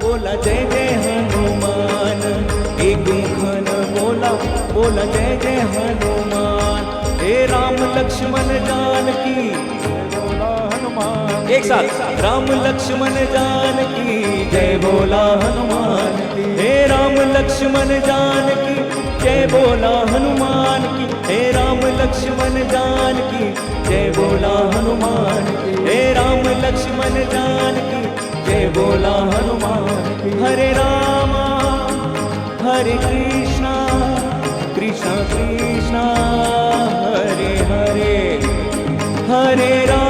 बोला जय जय हनुमान, एक मुखन बोला बोला जय जय हनुमान। हे राम लक्ष्मण जानकी बोला हनुमान, एक साथ राम लक्ष्मण जानकी जय बोला हनुमान की। हे राम लक्ष्मण जानकी जय बोला हनुमान की। हे राम लक्ष्मण जानकी जय बोला हनुमान की। हे राम लक्ष्मण जानकी जय बोला हनुमान की। हरे रामा हरे कृष्णा कृष्णा कृष्णा हरे हरे, हरे राम